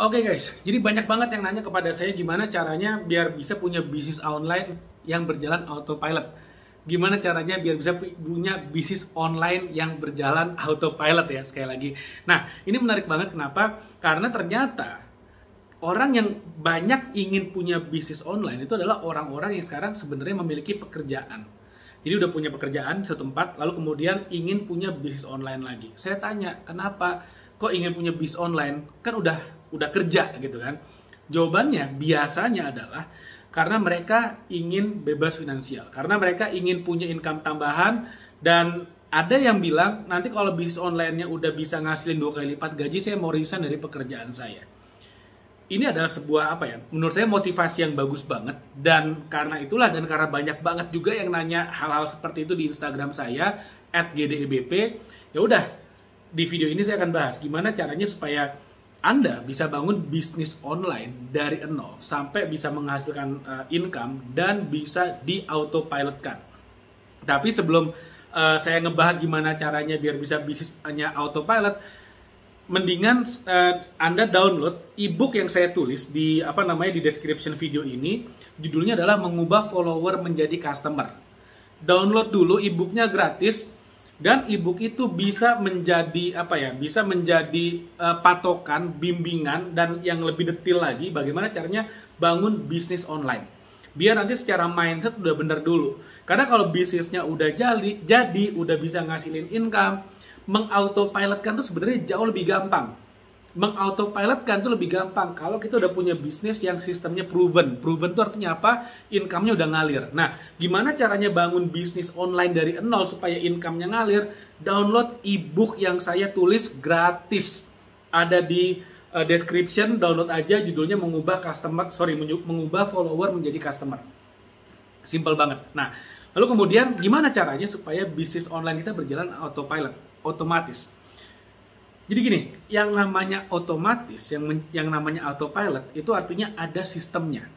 Oke guys, jadi banyak banget yang nanya kepada saya gimana caranya biar bisa punya bisnis online yang berjalan autopilot. Gimana caranya biar bisa punya bisnis online yang berjalan autopilot ya, sekali lagi. Nah, ini menarik banget kenapa? Karena ternyata orang yang banyak ingin punya bisnis online itu adalah orang-orang yang sekarang sebenarnya memiliki pekerjaan. Jadi udah punya pekerjaan satu tempat, lalu kemudian ingin punya bisnis online lagi. Saya tanya, kenapa kok ingin punya bisnis online? Kan udah kerja gitu kan. Jawabannya biasanya adalah karena mereka ingin bebas finansial, karena mereka ingin punya income tambahan, dan ada yang bilang nanti kalau bisnis online-nya udah bisa ngasilin 2 kali lipat gaji, saya mau resign dari pekerjaan saya. Ini adalah sebuah menurut saya motivasi yang bagus banget, dan karena itulah dan karena banyak banget juga yang nanya hal-hal seperti itu di Instagram saya @gdebp. Ya udah, di video ini saya akan bahas gimana caranya supaya Anda bisa bangun bisnis online dari nol sampai bisa menghasilkan income dan bisa di autopilotkan. Tapi sebelum saya ngebahas gimana caranya biar bisa bisnisnya autopilot, mendingan Anda download ebook yang saya tulis di di description video ini. Judulnya adalah Mengubah Follower Menjadi Customer. Download dulu ebooknya gratis, dan ebook itu bisa menjadi bisa menjadi patokan, bimbingan, dan yang lebih detail lagi bagaimana caranya bangun bisnis online. Biar nanti secara mindset udah bener dulu. Karena kalau bisnisnya udah jadi udah bisa ngasilin income, mengautopilotkan tuh sebenarnya jauh lebih gampang. Mengautopilotkan tuh lebih gampang kalau kita udah punya bisnis yang sistemnya proven. Proven tuh artinya apa? Income-nya udah ngalir. Nah, gimana caranya bangun bisnis online dari nol supaya income-nya ngalir? Download ebook yang saya tulis gratis. Ada di description, download aja, judulnya mengubah follower menjadi customer. Simple banget. Nah, lalu kemudian gimana caranya supaya bisnis online kita berjalan autopilot, otomatis? Jadi gini, yang namanya otomatis, yang namanya autopilot itu artinya ada sistemnya.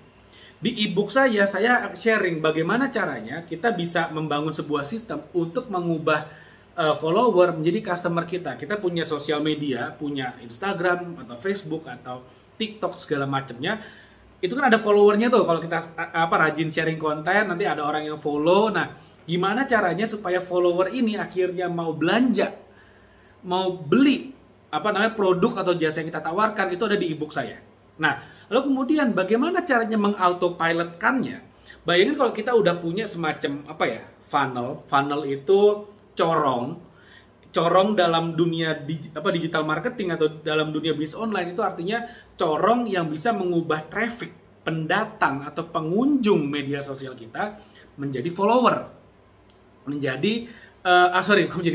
Di ebook saya sharing bagaimana caranya kita bisa membangun sebuah sistem untuk mengubah follower menjadi customer kita. Kita punya sosial media, punya Instagram atau Facebook atau TikTok segala macamnya. Itu kan ada followernya tuh. Kalau kita rajin sharing konten, nanti ada orang yang follow. Nah, gimana caranya supaya follower ini akhirnya mau belanja, mau beli produk atau jasa yang kita tawarkan? Itu ada di ebook saya. Nah, lalu kemudian bagaimana caranya mengautopilotkannya? Bayangin kalau kita udah punya semacam funnel. Funnel itu corong dalam dunia digital marketing atau dalam dunia bisnis online. Itu artinya corong yang bisa mengubah traffic, pendatang atau pengunjung media sosial kita menjadi follower, menjadi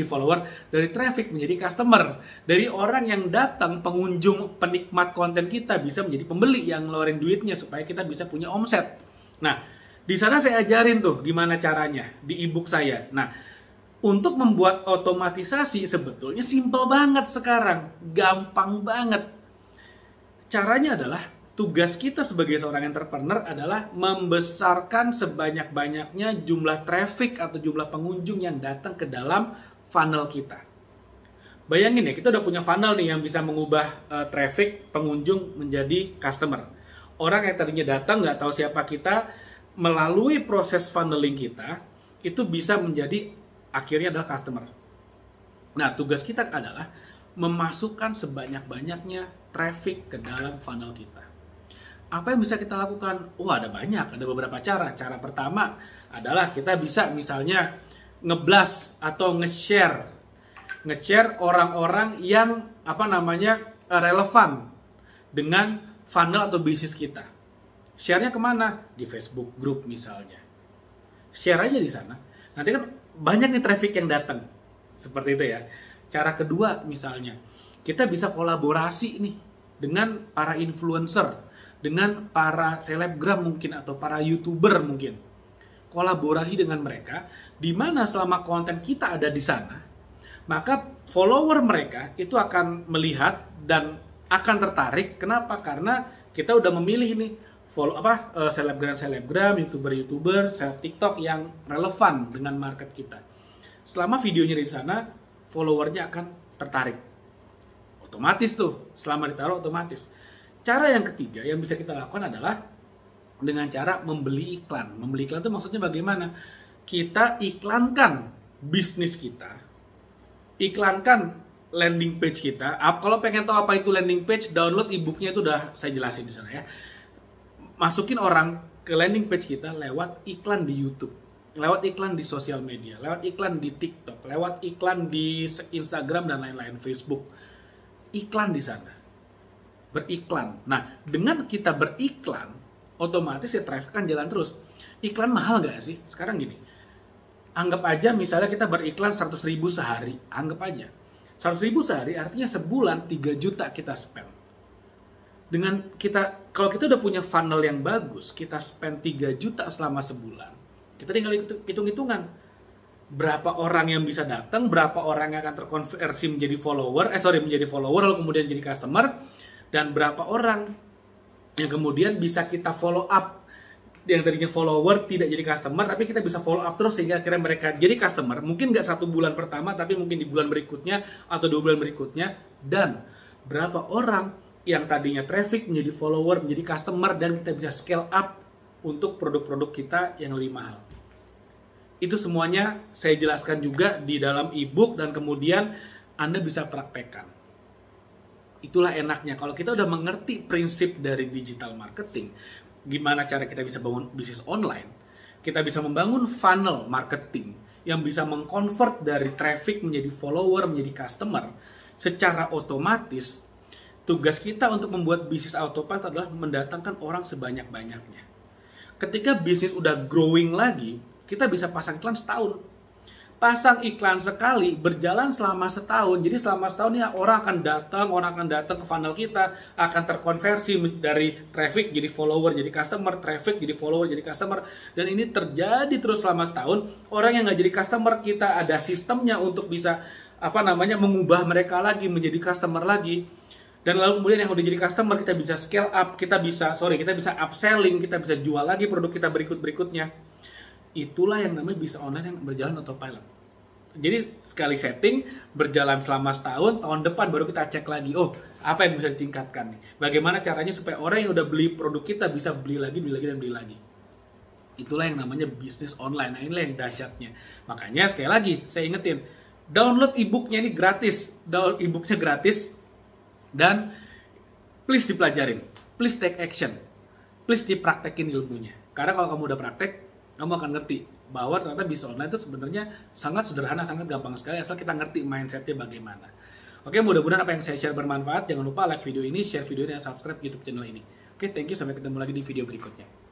follower, dari traffic menjadi customer, dari orang yang datang, pengunjung, penikmat konten kita bisa menjadi pembeli yang ngeluarin duitnya supaya kita bisa punya omset. Nah, di sana saya ajarin tuh gimana caranya di ebook saya. Nah, untuk membuat otomatisasi sebetulnya simple banget sekarang, gampang banget. Caranya adalah tugas kita sebagai seorang entrepreneur adalah membesarkan sebanyak-banyaknya jumlah traffic atau jumlah pengunjung yang datang ke dalam funnel kita. Bayangin ya, kita udah punya funnel nih yang bisa mengubah traffic pengunjung menjadi customer. Orang yang tadinya datang nggak tahu siapa kita, melalui proses funneling kita, itu bisa menjadi akhirnya adalah customer. Nah, tugas kita adalah memasukkan sebanyak-banyaknya traffic ke dalam funnel kita. Apa yang bisa kita lakukan? Ada banyak, ada beberapa cara. Cara pertama adalah kita bisa misalnya nge-blast atau nge-share orang-orang yang relevan dengan funnel atau bisnis kita. Share-nya kemana? Di Facebook group misalnya. Share aja di sana. Nanti kan banyak nih traffic yang datang. Seperti itu ya. Cara kedua misalnya, kita bisa kolaborasi nih dengan para influencer, dengan para selebgram mungkin atau para YouTuber mungkin. Kolaborasi dengan mereka, di mana selama konten kita ada di sana, maka follower mereka itu akan melihat dan akan tertarik. Kenapa? Karena kita udah memilih nih selebgram, youtuber, TikTok yang relevan dengan market kita. Selama videonya di sana, followernya akan tertarik. Otomatis tuh, selama ditaruh otomatis. Cara yang ketiga yang bisa kita lakukan adalah dengan cara membeli iklan. Membeli iklan itu maksudnya bagaimana? Kita iklankan bisnis kita, iklankan landing page kita. Kalau pengen tahu apa itu landing page, download e-booknya, itu udah saya jelasin di sana ya. Masukin orang ke landing page kita lewat iklan di YouTube, lewat iklan di sosial media, lewat iklan di TikTok, lewat iklan di Instagram dan lain-lain, Facebook. Iklan di sana. Beriklan. Nah, dengan kita beriklan, otomatis ya traffic kan jalan terus. Iklan mahal nggak sih? Sekarang gini, anggap aja misalnya kita beriklan 100.000 sehari. Anggap aja. 100.000 sehari artinya sebulan 3 juta kita spend. Dengan kita, kalau kita udah punya funnel yang bagus, kita spend 3 juta selama sebulan. Kita tinggal hitung-hitungan. Berapa orang yang bisa datang, berapa orang yang akan terkonversi menjadi follower, lalu kemudian jadi customer, dan berapa orang yang kemudian bisa kita follow up, yang tadinya follower tidak jadi customer, tapi kita bisa follow up terus sehingga akhirnya mereka jadi customer. Mungkin nggak 1 bulan pertama, tapi mungkin di bulan berikutnya atau 2 bulan berikutnya. Dan berapa orang yang tadinya traffic menjadi follower, menjadi customer, dan kita bisa scale up untuk produk-produk kita yang lebih mahal. Itu semuanya saya jelaskan juga di dalam ebook, dan kemudian Anda bisa praktekkan. Itulah enaknya kalau kita udah mengerti prinsip dari digital marketing, gimana cara kita bisa bangun bisnis online, kita bisa membangun funnel marketing yang bisa mengkonvert dari traffic menjadi follower, menjadi customer secara otomatis. Tugas kita untuk membuat bisnis autopilot adalah mendatangkan orang sebanyak-banyaknya. Ketika bisnis udah growing lagi, kita bisa pasang iklan setahun. Pasang iklan sekali, berjalan selama setahun. Jadi selama setahun ya orang akan datang ke funnel kita, akan terkonversi dari traffic jadi follower, jadi customer, traffic jadi follower, jadi customer. Dan ini terjadi terus selama setahun. Orang yang nggak jadi customer, kita ada sistemnya untuk bisa mengubah mereka lagi menjadi customer lagi. Dan lalu kemudian yang udah jadi customer, kita bisa scale up, kita bisa upselling, kita bisa jual lagi produk kita berikutnya. Itulah yang namanya bisnis online yang berjalan autopilot. Jadi sekali setting, berjalan selama setahun, tahun depan baru kita cek lagi, oh apa yang bisa ditingkatkan nih. Bagaimana caranya supaya orang yang udah beli produk kita bisa beli lagi, dan beli lagi. Itulah yang namanya bisnis online. Nah, inilah yang dahsyatnya. Makanya sekali lagi, saya ingetin, download e-booknya ini gratis. Download e-booknya gratis, dan please dipelajarin, please take action, please dipraktekin ilmunya. Karena kalau kamu udah praktek, kamu akan ngerti bahwa ternyata bisnis online itu sebenarnya sangat sederhana, sangat gampang sekali asal kita ngerti mindsetnya bagaimana. Oke, mudah-mudahan apa yang saya share bermanfaat. Jangan lupa like video ini, share video ini, dan subscribe YouTube channel ini. Oke, thank you. Sampai ketemu lagi di video berikutnya.